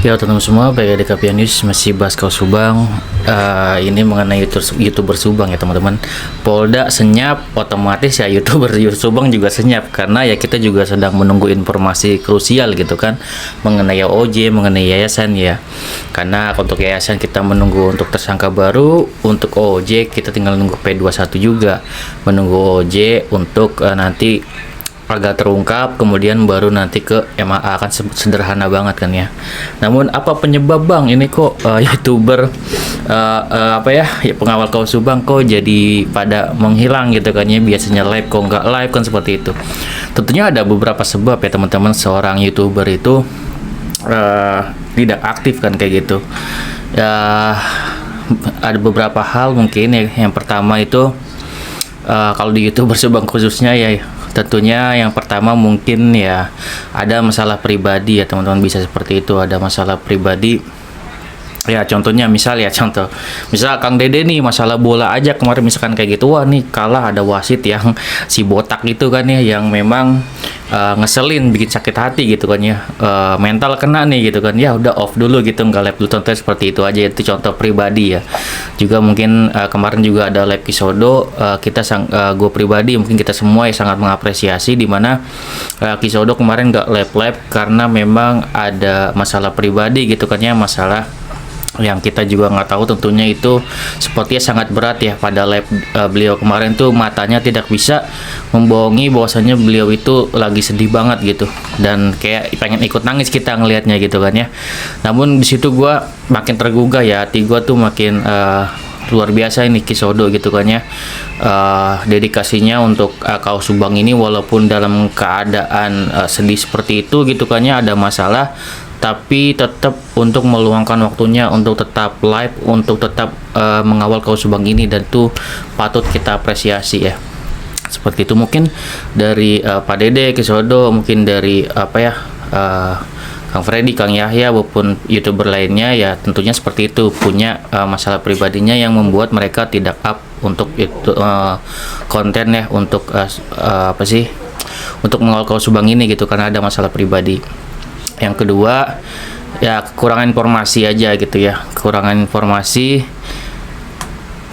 Ya teman-teman semua, baik di Kapian News masih bahas Kaus Subang. Ini mengenai YouTuber Subang ya teman-teman. Polda senyap, otomatis ya YouTuber Subang juga senyap karena ya kita juga sedang menunggu informasi krusial gitu kan mengenai OJ, mengenai yayasan ya. Karena untuk yayasan kita menunggu untuk tersangka baru, untuk OJ kita tinggal nunggu P21 juga, menunggu OJ untuk nanti agak terungkap, kemudian baru nanti ke MAA. Kan sederhana banget kan ya. Namun apa penyebab bang ini kok YouTuber pengawal Kaus Subang kok jadi pada menghilang gitu kan ya, biasanya live kok nggak live kan, seperti itu. Tentunya ada beberapa sebab ya teman-teman, seorang YouTuber itu tidak aktif kan kayak gitu ya. Ada beberapa hal mungkin ya. Yang pertama itu kalau di YouTuber Subang khususnya ya, tentunya yang pertama mungkin ya ada masalah pribadi ya teman-teman, bisa seperti itu, ada masalah pribadi ya. Contohnya misal Kang Dede nih, masalah bola aja kemarin misalkan kayak gitu, wah nih kalah, ada wasit yang si botak itu kan ya, yang memang ngeselin, bikin sakit hati gitu kan ya, mental kena nih gitu kan ya, udah off dulu gitu, nggak live dulu. Contohnya seperti itu aja, itu contoh pribadi ya. Juga mungkin kemarin juga ada live Kisodo, gue pribadi mungkin kita semua ya sangat mengapresiasi dimana Kisodo kemarin nggak live karena memang ada masalah pribadi gitu kan ya, masalah yang kita juga nggak tahu tentunya, itu sepertinya sangat berat ya. Pada live beliau kemarin tuh matanya tidak bisa membohongi bahwasanya beliau itu lagi sedih banget gitu, dan kayak pengen ikut nangis kita ngelihatnya gitu kan ya. Namun di situ gue makin tergugah ya, hati gue tuh makin luar biasa ini Kisodo gitu kan ya, dedikasinya untuk Kaus Subang ini, walaupun dalam keadaan sedih seperti itu gitu kan ya, ada masalah, tapi tetap untuk meluangkan waktunya untuk tetap live, untuk tetap mengawal Kaus Subang ini, dan itu patut kita apresiasi ya. Seperti itu mungkin dari Pak Dede, Kisodo, mungkin dari Kang Freddy, Kang Yahya, maupun YouTuber lainnya ya, tentunya seperti itu, punya masalah pribadinya yang membuat mereka tidak up untuk itu konten ya, untuk untuk mengawal Kaus Subang ini gitu, karena ada masalah pribadi. Yang kedua ya kekurangan informasi aja gitu ya, kekurangan informasi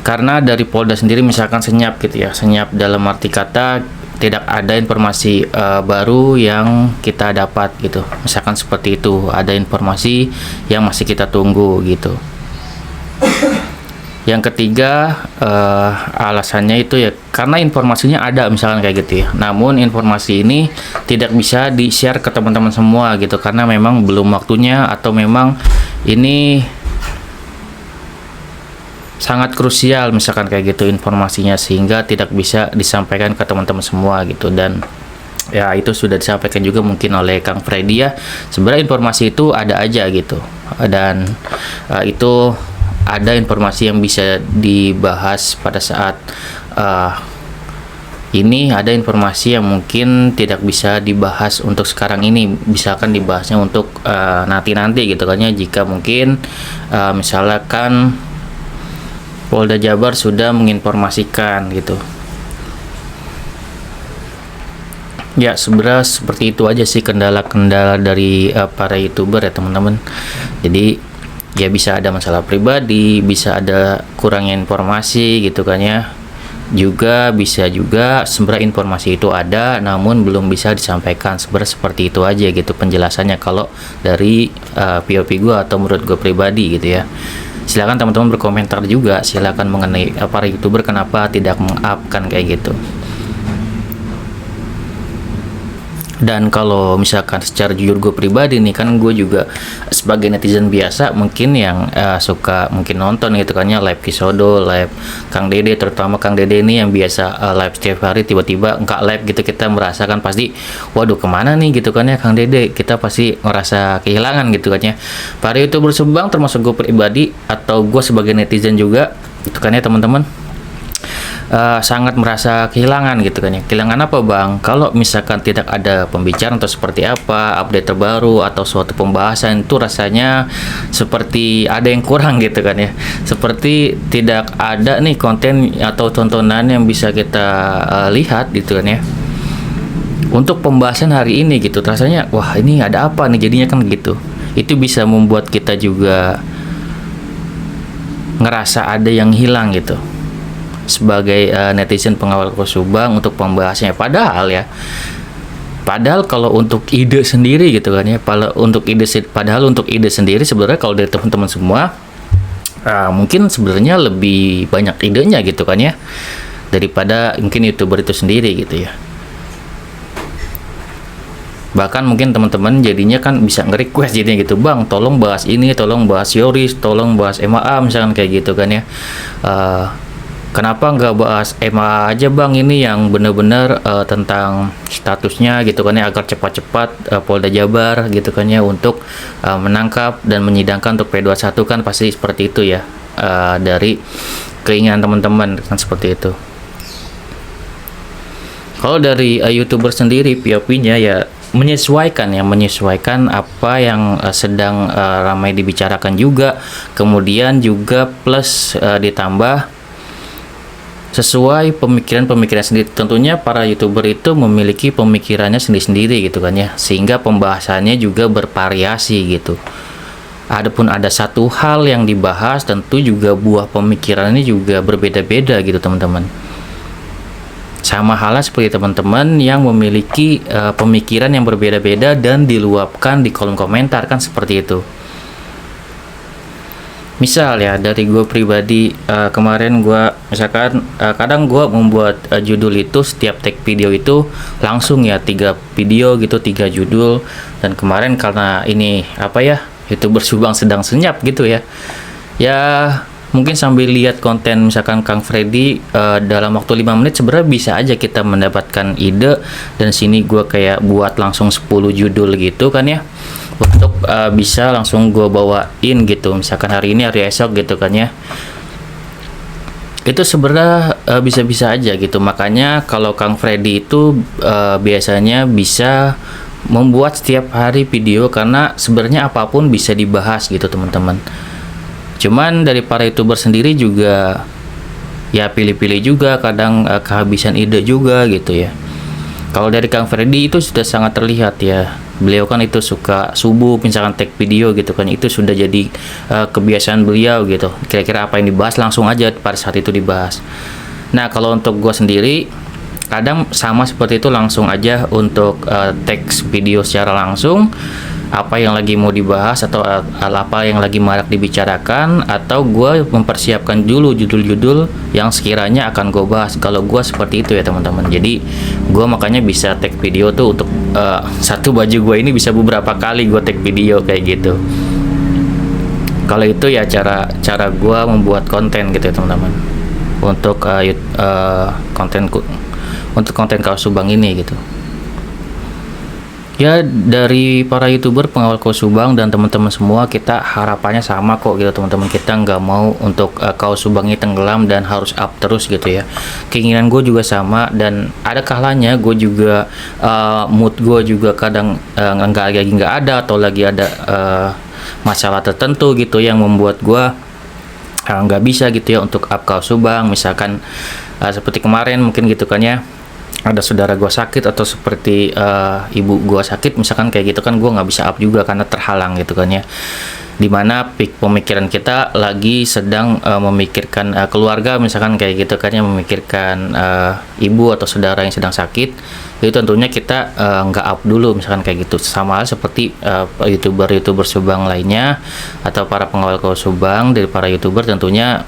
karena dari Polda sendiri misalkan senyap gitu ya, senyap dalam arti kata tidak ada informasi baru yang kita dapat gitu, misalkan seperti itu, ada informasi yang masih kita tunggu gitu. Yang ketiga alasannya itu ya karena informasinya ada misalkan kayak gitu ya, namun informasi ini tidak bisa di-share ke teman-teman semua gitu, karena memang belum waktunya, atau memang ini sangat krusial misalkan kayak gitu informasinya, sehingga tidak bisa disampaikan ke teman-teman semua gitu. Dan ya itu sudah disampaikan juga mungkin oleh Kang Freddy ya, sebenarnya informasi itu ada aja gitu, dan itu ada informasi yang bisa dibahas pada saat ini, ada informasi yang mungkin tidak bisa dibahas untuk sekarang ini, misalkan dibahasnya untuk nanti gitu kan ya, jika mungkin misalkan Polda Jabar sudah menginformasikan gitu ya. Sebenarnya seperti itu aja sih kendala-kendala dari para YouTuber ya teman-teman. Jadi ya bisa ada masalah pribadi, bisa ada kurangnya informasi gitu kan ya, juga bisa juga sebenarnya informasi itu ada namun belum bisa disampaikan. Sebenarnya seperti itu aja gitu penjelasannya kalau dari POV gue atau menurut gue pribadi gitu ya. Silakan teman-teman berkomentar juga, silakan mengenai para YouTuber kenapa tidak meng-up-kan kayak gitu. Dan kalau misalkan secara jujur gue pribadi nih, kan gue juga sebagai netizen biasa mungkin yang suka mungkin nonton gitu kan ya, live Kisodo, live Kang Dede, terutama Kang Dede ini yang biasa live setiap hari, tiba-tiba nggak live gitu, kita merasakan pasti waduh kemana nih gitu kan ya Kang Dede, kita pasti ngerasa kehilangan gitu kan ya. Para YouTuber Subang termasuk gue pribadi atau gue sebagai netizen juga gitu kan ya teman-teman, sangat merasa kehilangan gitu kan ya. Kehilangan apa bang? Kalau misalkan tidak ada pembicaraan atau seperti apa, update terbaru atau suatu pembahasan, itu rasanya seperti ada yang kurang gitu kan ya, seperti tidak ada nih konten atau tontonan yang bisa kita lihat gitu kan ya. Untuk pembahasan hari ini gitu, rasanya wah ini ada apa nih jadinya kan gitu. itu bisa membuat kita juga ngerasa ada yang hilang gitu sebagai netizen pengawal Kau Subang untuk pembahasannya. Padahal kalau untuk ide sendiri gitu kan ya, padahal untuk ide sendiri sebenarnya kalau dari teman-teman semua mungkin sebenarnya lebih banyak idenya gitu kan ya, daripada mungkin YouTuber itu sendiri gitu ya. Bahkan mungkin teman-teman jadinya kan bisa nge-request jadinya gitu, bang tolong bahas ini, tolong bahas Yoris, tolong bahas MAA misalkan kayak gitu kan ya. Kenapa nggak bahas MAA aja bang, ini yang benar-benar tentang statusnya gitu kan ya, agar cepat-cepat Polda Jabar gitu kan ya untuk menangkap dan menyidangkan untuk P21 kan, pasti seperti itu ya, dari keinginan teman-teman kan seperti itu. Kalau dari YouTuber sendiri POV-nya ya menyesuaikan apa yang sedang ramai dibicarakan juga, kemudian juga plus ditambah sesuai pemikiran sendiri. Tentunya para YouTuber itu memiliki pemikirannya sendiri-sendiri gitu kan ya, sehingga pembahasannya juga bervariasi gitu. Adapun ada satu hal yang dibahas, tentu juga buah pemikirannya juga berbeda-beda gitu teman-teman. Sama halnya seperti teman-teman yang memiliki pemikiran yang berbeda-beda dan diluapkan di kolom komentar kan seperti itu. Misal ya dari gue pribadi, kemarin gue misalkan kadang gue membuat judul itu, setiap tag video itu langsung ya 3 video gitu, 3 judul. Dan kemarin karena ini YouTuber Subang sedang senyap gitu ya, mungkin sambil lihat konten misalkan Kang Freddy dalam waktu 5 menit sebenarnya bisa aja kita mendapatkan ide. Dan sini gue kayak buat langsung 10 judul gitu kan ya, untuk bisa langsung gue bawain gitu, misalkan hari ini, hari esok gitu kan ya. Itu sebenarnya bisa-bisa aja gitu. Makanya kalau Kang Freddy itu biasanya bisa membuat setiap hari video, karena sebenarnya apapun bisa dibahas gitu teman-teman. Cuman dari para YouTuber sendiri juga ya pilih-pilih juga, kadang kehabisan ide juga gitu ya. Kalau dari Kang Freddy itu sudah sangat terlihat ya, beliau kan itu suka subuh misalkan tag video gitu kan, itu sudah jadi kebiasaan beliau gitu. Kira-kira apa yang dibahas langsung aja pada saat itu dibahas. Nah kalau untuk gue sendiri kadang sama seperti itu, langsung aja untuk teks video secara langsung apa yang lagi mau dibahas atau apa yang lagi marak dibicarakan, atau gue mempersiapkan dulu judul-judul yang sekiranya akan gue bahas. Kalau gue seperti itu ya teman-teman. Jadi gue makanya bisa tag video tuh untuk satu baju gue ini bisa beberapa kali gue tag video kayak gitu. Kalau itu ya cara gue membuat konten gitu ya teman-teman, untuk konten Kau Subang ini gitu. Ya dari para YouTuber pengawal Kau Subang dan teman-teman semua, kita harapannya sama kok gitu teman-teman. Kita nggak mau untuk Kau Subang ini tenggelam dan harus up terus gitu ya. Keinginan gue juga sama, dan ada kalanya gue juga mood gue juga kadang nggak ada, atau lagi ada masalah tertentu gitu yang membuat gue nggak bisa gitu ya untuk up Kau Subang. Misalkan seperti kemarin mungkin gitu kan ya, ada saudara gue sakit, atau seperti ibu gue sakit misalkan kayak gitu kan, gue nggak bisa up juga karena terhalang gitu kan ya. Dimana pemikiran kita lagi sedang memikirkan keluarga misalkan kayak gitu kan ya, memikirkan ibu atau saudara yang sedang sakit, itu tentunya kita nggak up dulu misalkan kayak gitu. Sama seperti YouTuber Subang lainnya atau para pengawal Kau Subang, dari para YouTuber tentunya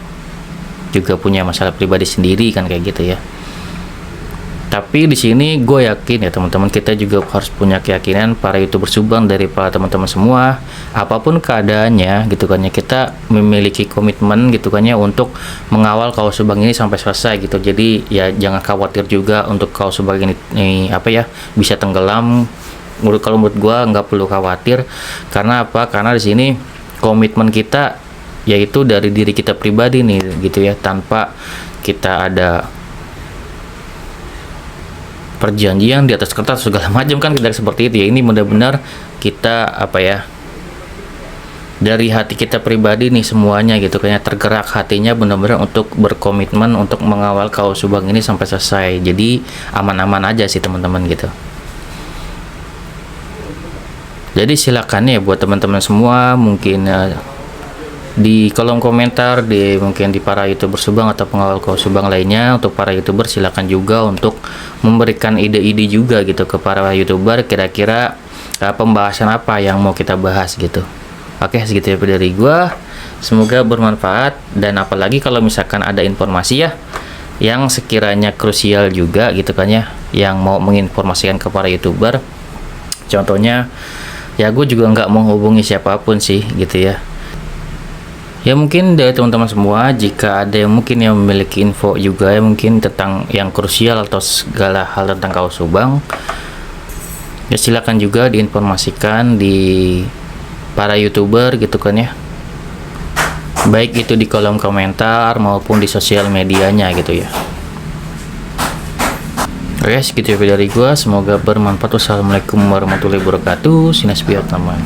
juga punya masalah pribadi sendiri kan kayak gitu ya. Tapi di sini gue yakin ya teman-teman, kita juga harus punya keyakinan para YouTuber Subang, dari para teman-teman semua, apapun keadaannya gitu kan ya, kita memiliki komitmen gitu kan ya untuk mengawal Kau Subang ini sampai selesai gitu. Jadi ya jangan khawatir juga untuk Kau Subang ini bisa tenggelam. Kalau menurut gue nggak perlu khawatir. Karena apa? Karena di sini komitmen kita yaitu dari diri kita pribadi nih gitu ya, tanpa kita ada perjanjian di atas kertas segala macam kan, tidak seperti itu ya. Ini benar-benar kita dari hati kita pribadi nih semuanya gitu, kayaknya tergerak hatinya benar-benar untuk berkomitmen untuk mengawal Kau Subang ini sampai selesai. Jadi aman-aman aja sih teman-teman gitu. Jadi silakan ya buat teman-teman semua, mungkin di kolom komentar, mungkin di para youtuber Subang atau pengawal kaos Subang lainnya, untuk para youtuber silakan juga untuk memberikan ide-ide juga gitu ke para youtuber, kira-kira pembahasan apa yang mau kita bahas gitu. Oke, segitu ya dari gua, semoga bermanfaat. Dan apalagi kalau misalkan ada informasi ya yang sekiranya krusial juga gitu kan ya, yang mau menginformasikan ke para youtuber, contohnya ya gue juga nggak mau hubungi siapapun sih gitu ya. Ya mungkin dari teman-teman semua, jika ada yang mungkin yang memiliki info juga ya mungkin tentang yang krusial atau segala hal tentang kaos Subang, ya silakan juga diinformasikan di para youtuber gitu kan ya, baik itu di kolom komentar maupun di sosial medianya gitu ya. Oke, segitu ya dari gua, semoga bermanfaat. Wassalamualaikum warahmatullahi wabarakatuh. Sinas biar teman.